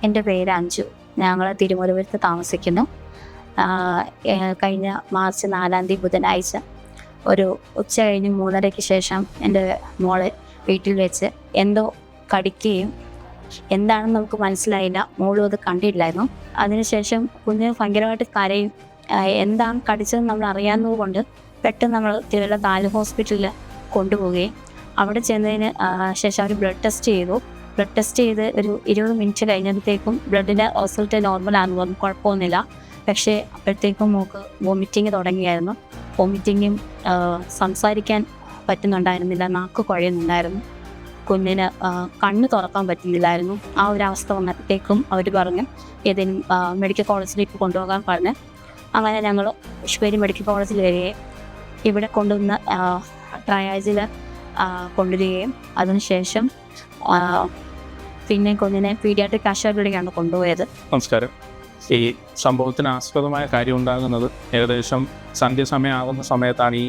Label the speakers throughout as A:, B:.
A: എൻ്റെ പേര് അഞ്ജു. ഞങ്ങൾ തിരുമുരുവരത്ത് താമസിക്കുന്നു. കഴിഞ്ഞ മാർച്ച് 4 ബുധനാഴ്ച ഒരു ഉച്ച കഴിഞ്ഞ് 3:30-ക്ക് ശേഷം എൻ്റെ മോളെ വീട്ടിൽ വെച്ച് എന്തോ കടിക്കുകയും എന്താണെന്ന് നമുക്ക് മനസ്സിലായില്ല. മോളും അത് കണ്ടില്ലായിരുന്നു. അതിനുശേഷം കുഞ്ഞ് ഭയങ്കരമായിട്ട് കരയും. എന്താണ് കടിച്ചതെന്ന് നമ്മൾ അറിയാവുന്നത് കൊണ്ട് പെട്ടെന്ന് നമ്മൾ തിരുവല്ല താലൂക്ക് ഹോസ്പിറ്റലിൽ കൊണ്ടുപോവുകയും അവിടെ ചെന്നതിന് ശേഷം അവർ ബ്ലഡ് ടെസ്റ്റ് ചെയ്ത് ഒരു 20 മിനിറ്റ് കഴിഞ്ഞപ്പോഴത്തേക്കും ബ്ലഡിൻ്റെ റിസൾട്ട് നോർമലാണെന്ന് പറഞ്ഞു, കുഴപ്പമൊന്നുമില്ല. പക്ഷേ അപ്പോഴത്തേക്കും മോൾക്ക് വോമിറ്റിങ് തുടങ്ങിയായിരുന്നു. വോമിറ്റിങ്ങും സംസാരിക്കാൻ പറ്റുന്നുണ്ടായിരുന്നില്ല, നാക്ക് കുഴയുന്നുണ്ടായിരുന്നു. കുഞ്ഞിന് കണ്ണ് തുറക്കാൻ പറ്റുന്നില്ലായിരുന്നു. ആ ഒരു അവസ്ഥ വന്നപ്പോഴത്തേക്കും അവർ പറഞ്ഞു ഏതെങ്കിലും മെഡിക്കൽ കോളേജിലേക്ക് കൊണ്ടുപോകാൻ പറഞ്ഞ് അങ്ങനെ ഞങ്ങൾ പുഷ്പേരി മെഡിക്കൽ കോളേജിൽ വരികയും ഇവിടെ കൊണ്ടുവന്ന് ട്രയാജിൽ കൊണ്ടുവരികയും അതിനുശേഷം പിന്നെ കുഞ്ഞിനെ പീഡിയാട്രിക് ആശുപത്രിയിലേക്കാണ് കൊണ്ടുപോയത്.
B: നമസ്കാരം. ഈ സംഭവത്തിന് ആസ്പദമായ കാര്യം ഉണ്ടാകുന്നത് ഏകദേശം സന്ധ്യാസമയമാകുന്ന സമയത്താണ് ഈ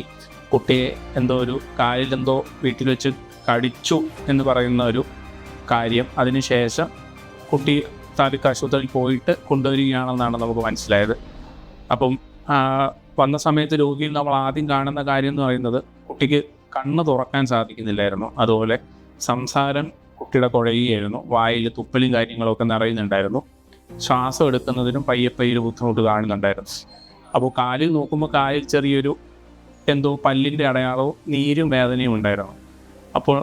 B: കുട്ടിയെ എന്തോ ഒരു കാലിലെന്തോ വീട്ടിൽ വെച്ച് കടിച്ചു എന്ന് പറയുന്ന ഒരു കാര്യം. അതിനുശേഷം കുട്ടി താലൂക്ക് ആശുപത്രിയിൽ പോയിട്ട് കൊണ്ടുവരികയാണെന്നാണ് നമുക്ക് മനസ്സിലായത്. അപ്പം വന്ന സമയത്ത് രോഗിയിൽ നമ്മൾ ആദ്യം കാണുന്ന കാര്യം എന്ന് പറയുന്നത് കുട്ടിക്ക് കണ്ണ് തുറക്കാൻ സാധിക്കുന്നില്ലായിരുന്നു. അതുപോലെ സംസാരം കുട്ടിയുടെ കുഴയുകയായിരുന്നു. വായിൽ തുപ്പലും കാര്യങ്ങളൊക്കെ നിറയുന്നുണ്ടായിരുന്നു. ശ്വാസം എടുക്കുന്നതിനും പയ്യെ ബുദ്ധിമുട്ട് കാണുന്നുണ്ടായിരുന്നു. അപ്പോൾ കാലിൽ നോക്കുമ്പോൾ കാലിൽ ചെറിയൊരു എന്തോ പല്ലിൻ്റെ അടയാളവും നീരും വേദനയും ഉണ്ടായിരുന്നു. അപ്പോൾ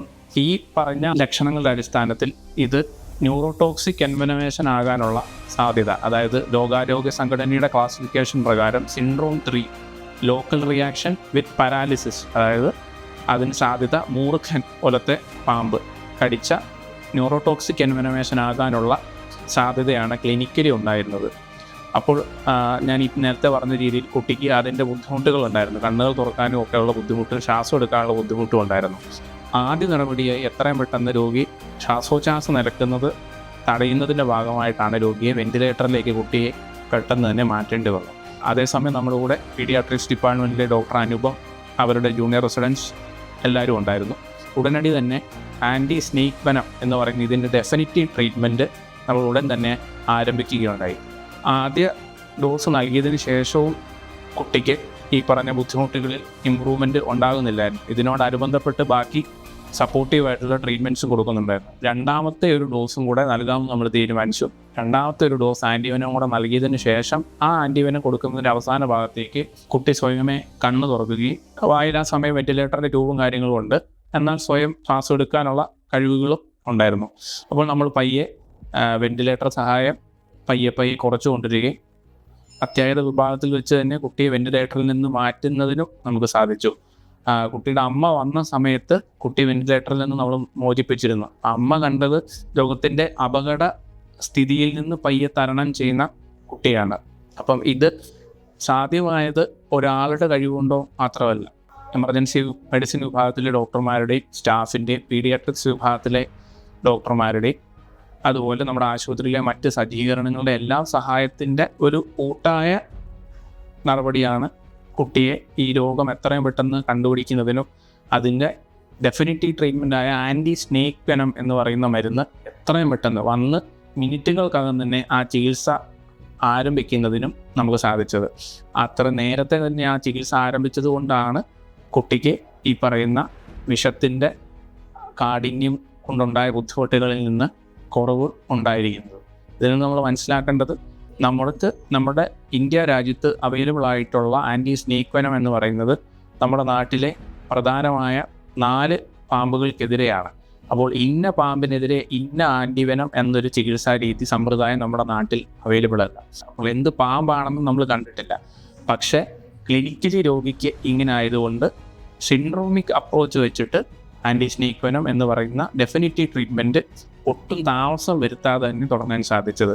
B: ഈ പറഞ്ഞ ലക്ഷണങ്ങളുടെ അടിസ്ഥാനത്തിൽ ഇത് ന്യൂറോടോക്സിക് എൻവനമേഷൻ ആകാനുള്ള സാധ്യത, അതായത് ലോകാരോഗ്യ സംഘടനയുടെ ക്ലാസിഫിക്കേഷൻ പ്രകാരം syndrome 3 local reaction with paralysis, അതായത് അതിന് സാധ്യത മൂർഖൻ പോലത്തെ പാമ്പ് കടിച്ച ന്യൂറോടോക്സിക് എൻവനമേഷൻ ആകാനുള്ള സാധ്യതയാണ് ക്ലിനിക്കലി ഉണ്ടായിരുന്നത്. അപ്പോൾ ഞാൻ ഈ നേരത്തെ പറഞ്ഞ രീതിയിൽ കുട്ടിക്ക് അതിൻ്റെ ബുദ്ധിമുട്ടുകളുണ്ടായിരുന്നു. കണ്ണുകൾ തുറക്കാനും ഒക്കെയുള്ള ബുദ്ധിമുട്ട്, ശ്വാസം എടുക്കാനുള്ള ബുദ്ധിമുട്ടും ഉണ്ടായിരുന്നു. ആദ്യ നടപടിയായി എത്രയും പെട്ടെന്ന് രോഗി ശ്വാസോച്ഛ്വാസം നിലക്കുന്നത് തടയുന്നതിൻ്റെ ഭാഗമായിട്ടാണ് രോഗിയെ വെന്റിലേറ്ററിലേക്ക് കുട്ടിയെ പെട്ടെന്ന് തന്നെ മാറ്റേണ്ടി വന്നു. അതേസമയം നമ്മുടെ കൂടെ പീഡിയാട്രിക്സ് ഡിപ്പാർട്ട്മെൻറ്റിലെ ഡോക്ടർ അനുപം, അവരുടെ ജൂനിയർ റെസിഡൻസ് എല്ലാവരും ഉണ്ടായിരുന്നു. ഉടനടി തന്നെ ആൻറ്റി സ്നേക്ക് വെനം എന്ന് പറയുന്ന ഇതിൻ്റെ ഡെഫിനിറ്റീവ് ട്രീറ്റ്മെൻറ്റ് നമ്മൾ ഉടൻ തന്നെ ആരംഭിക്കുകയുണ്ടായി. ആദ്യ ഡോസ് നൽകിയതിന് ശേഷവും കുട്ടിക്ക് ഈ പറഞ്ഞ ബുദ്ധിമുട്ടുകളിൽ ഇമ്പ്രൂവ്മെൻറ്റ് ഉണ്ടാകുന്നില്ലായിരുന്നു. ഇതിനോടനുബന്ധപ്പെട്ട് ബാക്കി സപ്പോർട്ടീവായിട്ടുള്ള ട്രീറ്റ്മെൻറ്റ്സും കൊടുക്കുന്നുണ്ടായിരുന്നു. രണ്ടാമത്തെ ഒരു ഡോസും കൂടെ നൽകാമെന്ന് നമ്മൾ തീരുമാനിച്ചു. രണ്ടാമത്തെ ഒരു ഡോസ് ആൻറ്റിവെനം കൂടെ നൽകിയതിന് ശേഷം ആ ആൻറ്റിവെനം കൊടുക്കുന്നതിൻ്റെ അവസാന ഭാഗത്തേക്ക് കുട്ടി സ്വയമേ കണ്ണ് തുറക്കുകയും വായിൽ ആ സമയം വെന്റിലേറ്ററിൻ്റെ ട്യൂബും കാര്യങ്ങളും ഉണ്ട്, എന്നാൽ സ്വയം ശ്വാസം എടുക്കാനുള്ള കഴിവുകളും ഉണ്ടായിരുന്നു. അപ്പോൾ നമ്മൾ പയ്യെ വെന്റിലേറ്റർ സഹായം പയ്യെ കുറച്ചു കൊണ്ടിരിക്കുകയും അത്യാഹിത വിഭാഗത്തിൽ വെച്ച് തന്നെ കുട്ടിയെ വെന്റിലേറ്ററിൽ നിന്ന് മാറ്റുന്നതിനും നമുക്ക് സാധിച്ചു. കുട്ടിയുടെ അമ്മ വന്ന സമയത്ത് കുട്ടി വെന്റിലേറ്ററിൽ നിന്ന് നമ്മൾ മോചിപ്പിച്ചിരുന്നു. അമ്മ കണ്ടത് രോഗത്തിൻ്റെ അപകട സ്ഥിതിയിൽ നിന്ന് പയ്യെ തരണം ചെയ്യുന്ന കുട്ടിയാണ്. അപ്പം ഇത് സാധ്യമായത് ഒരാളുടെ കഴിവുകൊണ്ടോ മാത്രമല്ല, എമർജൻസി മെഡിസിൻ വിഭാഗത്തിലെ ഡോക്ടർമാരുടെയും സ്റ്റാഫിൻ്റെയും പീഡിയാട്രിക്സ് വിഭാഗത്തിലെ ഡോക്ടർമാരുടെയും അതുപോലെ നമ്മുടെ ആശുപത്രിയിലെ മറ്റ് സജ്ജീകരണങ്ങളുടെ എല്ലാം സഹായത്തിൻ്റെ ഒരു കൂട്ടായ നടപടിയാണ് കുട്ടിയെ ഈ രോഗം എത്രയും പെട്ടെന്ന് കണ്ടുപിടിക്കുന്നതിനും അതിൻ്റെ ഡെഫിനിറ്റീവ് ട്രീറ്റ്മെൻറ്റായ ആൻറ്റി സ്നേക്ക് വെനം എന്ന് പറയുന്ന മരുന്ന് എത്രയും പെട്ടെന്ന് വന്ന് മിനിറ്റുകൾക്കകം തന്നെ ആ ചികിത്സ ആരംഭിക്കുന്നതിനും നമുക്ക് സാധിച്ചത്. അത്ര നേരത്തെ തന്നെ ആ ചികിത്സ ആരംഭിച്ചത് കൊണ്ടാണ് കുട്ടിക്ക് ഈ പറയുന്ന വിഷത്തിൻ്റെ കാഠിന്യം കൊണ്ടുണ്ടായ ബുദ്ധിമുട്ടുകളിൽ നിന്ന് കുറവ് ഉണ്ടായിരിക്കുന്നത്. ഇതിൽ നമ്മൾ മനസ്സിലാക്കേണ്ടത് നമ്മുടെ ഇന്ത്യ രാജ്യത്ത് അവൈലബിൾ ആയിട്ടുള്ള ആൻറ്റി സ്നേക്ക് വെനം എന്ന് പറയുന്നത് നമ്മുടെ നാട്ടിലെ പ്രധാനമായ 4 പാമ്പുകൾക്കെതിരെയാണ്. അപ്പോൾ ഇന്ന പാമ്പിനെതിരെ ഇന്ന ആൻറ്റിവെനം എന്നൊരു ചികിത്സാ രീതി സമ്പ്രദായം നമ്മുടെ നാട്ടിൽ അവൈലബിൾ അല്ല. അപ്പോൾ എന്ത് പാമ്പാണെന്ന് നമ്മൾ കണ്ടിട്ടില്ല. പക്ഷേ ക്ലിനിക്കലി രോഗിക്ക് ഇങ്ങനെ ആയതുകൊണ്ട് സിൻഡ്രോമിക് അപ്രോച്ച് വെച്ചിട്ട് ആൻറ്റി സ്നേക്ക് വെനം എന്ന് പറയുന്ന ഡെഫിനിറ്റീവ് ട്രീറ്റ്മെൻറ്റ് ഒട്ടും താമസം വരുത്താതെ തന്നെ തുടങ്ങാൻ സാധിച്ചത്.